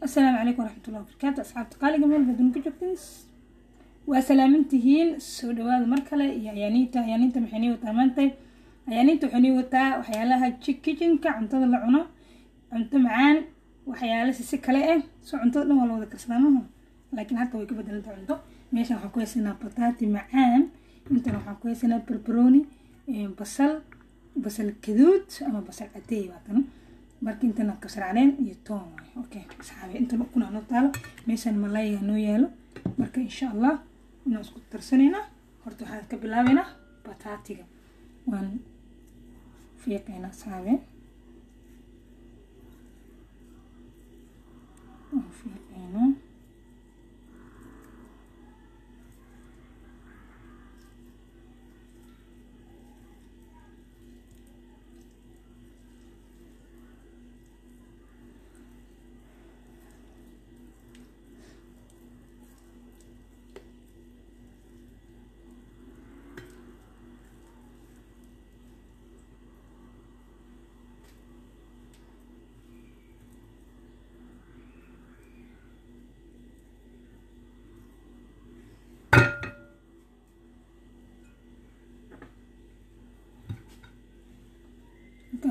السلام عليكم ورحمة الله وبركاته. أصحاب تقالي جميل بدون كجوكتنس وسلامتهين سودواد مركلة يانيتا محني وتامانتي يانيتا حني وتا وحيالها تشيكيجن كعنتظر لعنا عنت معان وحيالها سكلة سو عنتظر ولا وذا كسرانهم لكن حتى ويكبد أنت عنده ماشي حكويسنا بطاطي معان أنت حكويسنا بربروني بصل كذوت أما بصل عتيه واتنا marka intana kasar caleen iyo toon okay asxaabi inta kuna noo taalo meeshan malaayga noo yaalo marka insha Allah inaan isku tarsanayna horta waxa ka bilaabayna bataatiga waan fiiqayna asxaabi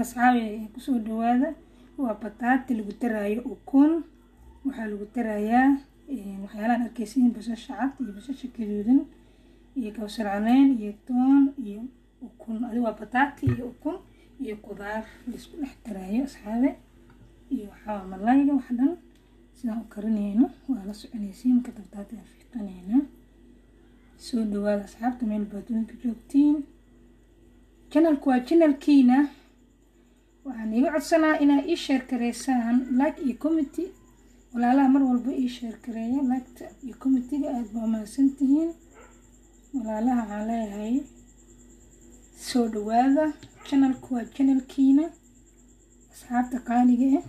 asxaabi ku soo dhawaada waa bataati lagu taraayo ukun waxa lagu tarayaa waxyaalaha arkaysiin basasha cad iyo basasha gaduudan iyo kawsar caleen iyo toon iyo ukun adiga waa bataati iyo ukun iyo qudaar isku dhex taraayo asxaabi iyo waxa malaayga wax dhan sidaan u karinayno waa la soconaysiin ka bataati fiiqanayna soo dhawaada asxaabta meel baadunka joogtiin channelku waa channelkiina waxaan iga codsanaa inaa ii share kareysaan like iyo comment walaalaha mar walba ii share kareeya like iyo comment-ga aad baa mahadsantihiin walaalaha aan leeyahay soo dhawaada channelku waa channelkiina asxaabta qaaliga ah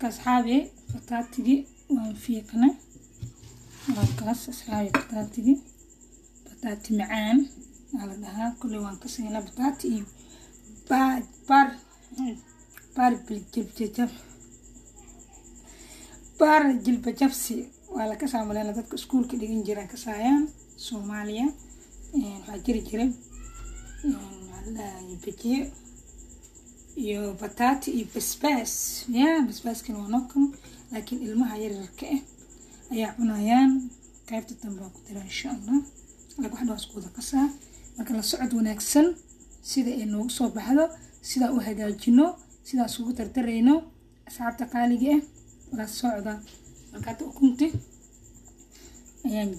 أصحابي بطاطي وان فيقنا وانكاس أصحابي بطاطي معان على لها كل وان كسينا بطاطي بار جلب جفسي ولا كسام لنا دتك سكول كده جيران كسايان سوماليا حاجري جرب على يبكي iyo bataati iyo basbaas basbaaskana waa noqon laakiin ilmaha yararka ah ayaa cunayaan qaybta dambe ku tira insha Allah laga waxda isku wada qasaa marka la socod wanaagsan sida ay noogu soo baxdo sida u hagaajino sida isugu tartareyno asxaabta qaaliga ah la socda marka ukunti ayaan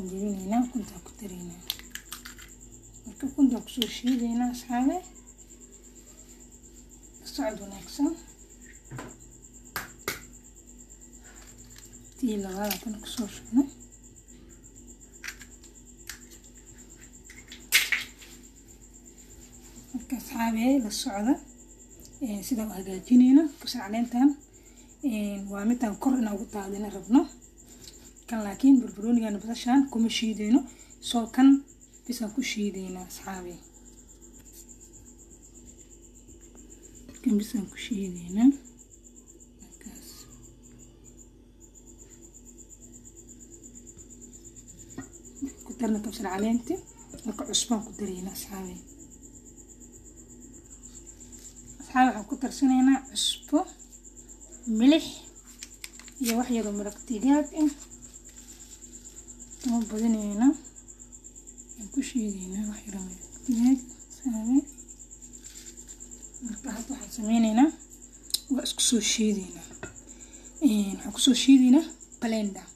jibinayna ukunta ku tareyna كنت أقصد شيء لنا أصحابي الصعد ونكسر تيلا غلط كنت أقصد شنو أصحابي للصعدة سيدا وهجاجينينا كسر علينا تام وعمتها كورنا وقطعنا ربنا كان لكن بالبروني أنا بسشان كم شيء دينه سو كان بس أكو شيء دينا أصحابي كم بس أكو شيء دينا كترنا كبسر علينتي أكو عصبان كترينا أصحابي كتر سنينا عصبو ملح يا واحد يضم رقتيجات مو بدنينا كشيدينا وحيرا ديك سامي marka hadda waxaan sameeynaa waa isku soo sheedina waxaan ku soo sheedina blender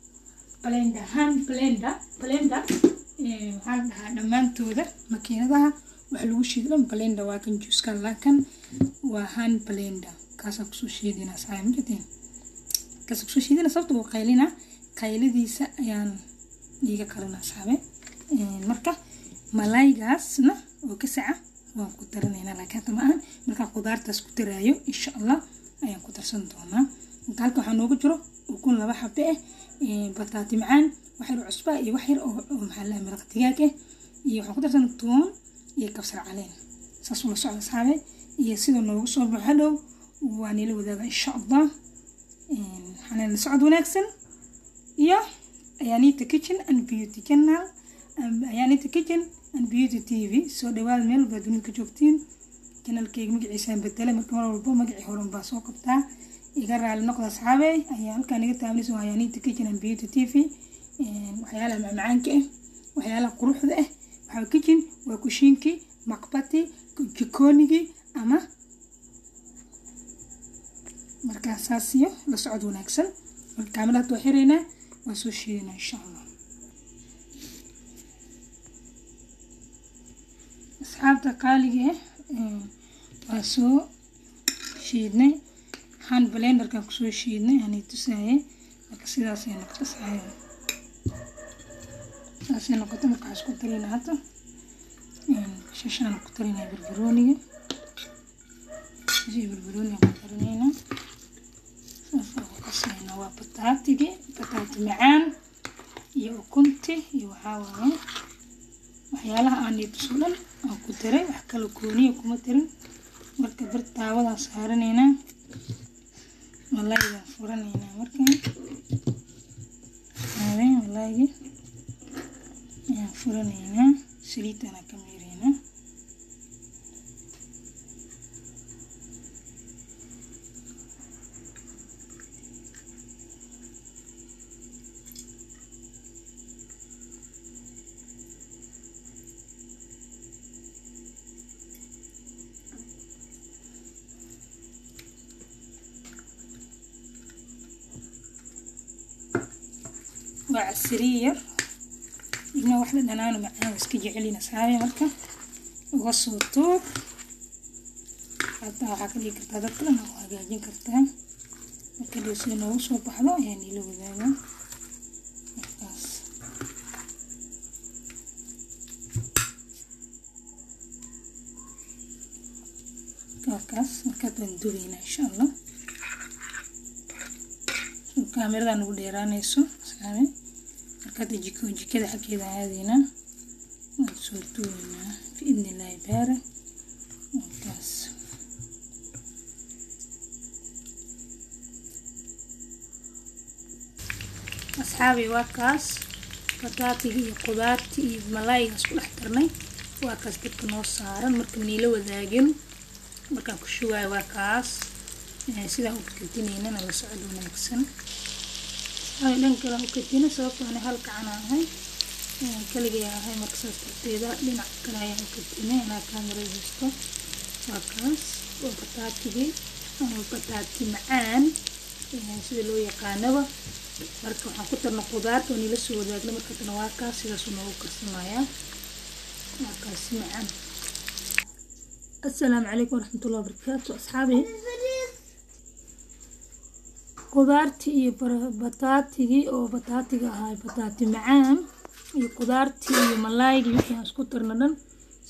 waxaan dhahaa dhamaantooda makiinadaha wax lagu sheedo blender waa kan juice laakiin waa hand blender kaas ku soo sheedina saamideen kaas ku soo sheedina sababtoo qayladiisa ayaan iga karana saabe marka malaygaasna oo ka saca waan ku daranaynaa laakiin hadda ma ahan markaan qudaartaas ku daraayo insha allah ayaan ku darsan doonaa. inta halka waxaa noogu jiro ukun 2 xabbe ah, bataati macaan, wax yar cusba iyo wax yar oo maxaa la maraq digaag ah, iyo waxaan ku darsan toon iyo kabsar caleen. saas ula socda asxaabe, iyo sida noogu soo baxo hadhow waan ila wadaaga insha allah. waxaan la socod wanaagsan iyo Ayanita Kitchen and Beauty Channel, Ayanita Kitchen and Beauty TV. soo dhawaad meel baad dunida ka joogtiin. channelkayga magaciisa beddelay marka mar walba magacii horan baa soo qabtaa, iga raali noqda asxaabe. ayaa halkaan iga taabanayso Ayanita Kitchen and Beauty TV. waxyaalaha macmacaanka ah, waxyaalaha quruxda ah, waxa kitchen waa kushiinkii, maqbati, jikoonigii ama markaa saas iyo la socod wanaagsan. marka kaamilada waa xireynaa, waa soo shiidanaa insha allah. asxaabta qaaliga waa soo shiidnay, hand blenderkan kusoo shiidnay aan tusayay. marka sidaas ay noqoto saxayay, saas ay noqoto. marka isku darina hadda shashaan ku darina barbarooniga, barbarooniga ku darina. waa bataati macaan iyo ukunti iyo waxyaalaha aan tuso dhan aan ku daray, wax kala gooniyo kuma darin. marka bartaawada saaranayna wallahi furanayna. marka wallahi furanayna saliidana ka meerayna. وعسرية إنه واحدة دنانو معاها وسكجي علينا سايا. مركا وغصو الطوب حتى وحاكلي كرتا دكتنا وهاجين كرتا. مركا دي سينا وصو بحضا يعني لو ذانا بس كاكاس. مركا بندورينا إن شاء الله. كاميرا نقول ديرانيسو سامي. مركا jikada xageeda aadayna waan soo duubaynaa biidni illaahi baara. markaas asxaabi waa kaas bataatiga iyo qudaartii iyo malaayga isku dhex darnay. waa kaas dadka noo saaran marka niila wadaagin. markaan ku shubayo waa kaas sidaa u kadinaynana la socod wanaagsan. أنا لنقل وكتينا سوف أنا هالكعنا هاي كلجي هاي مقصود تبتدأ لنا كرايا وكتينا أنا كاميرا جستو وكاس وبطاطي وبطاطي معان سيلو يقانوا. مركب حنكتر نقودات وني لسه وذاك لما كتنا واكاس إذا سمعوا كسمايا واكاس معان. السلام عليكم ورحمة الله وبركاته أصحابي. qudaartii iyo bataatigii oo bataatiga ahaa bataati macaan iyo qudaartii iyo malaayga wixii aan isku darna dhan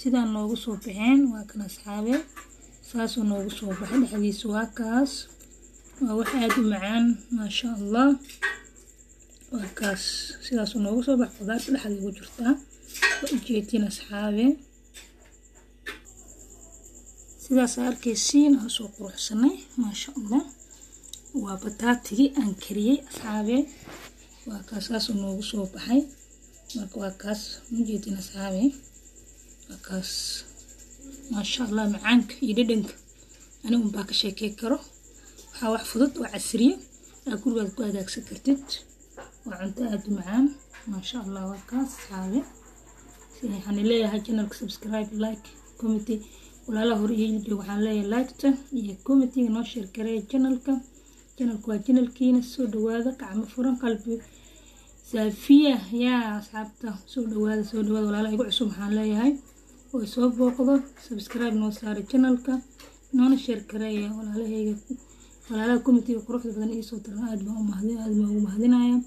sidaan noogu soo baxeen. waa kan asxaabe saasoo noogu soo baxay. dhexdiisa waa kaas, waa wax aad u macaan maasha allah. waa kaas sidaasoo noogu soo baxay. qudaarta dhexda ugu jirtaa waa ujeedin asxaabe. sidaas arkaysiin aan soo quruxsanay maasha allah. waa bataatigi aan kariyay asxaabe. waa kaas saasoo noogu soo baxay. marka waa kaas mujeedin asxaabe. waa kaas maasha allah. macaanka iyo dhadhanka aniga unbaa ka sheekey karo. waxaa wax fudud oo casriye aa gurigaad ku hagaagsan kartid. waa cunto aad u macaan maasha allah. waa kaas asxaabe. waxaan leeyahay channelka subscribe, like, comment. walaalaha hore iyo video waxaan leeyahay like-ta iyo comment noo share gareey channelka. channelku waa channelkiina. soo dhawaada gacmo furan qalbi saafiya yaa asxaabta. soo dhawaada walaalaha igu cusub waxaan leeyahay oo soo booqdo subscribe noo saara channelka noona share gareeya walaalahayga. walaalaha commentiga quruxda badan ii soo diran aad baan u mahadinayaa.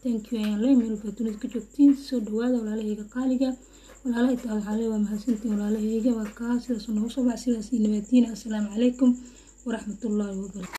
thank you ayaan leeyahay meel baad dunida ka joogtiin. soo dhawaada walaalahayga qaaliga. walaalaha inta waxaa leeyahay waa mahadsantiin walaalahayga waa kaas sidaas noogu soo bax sidaas nabadiina assalaamu calaykum waraxmatullaahi wabarakaatu.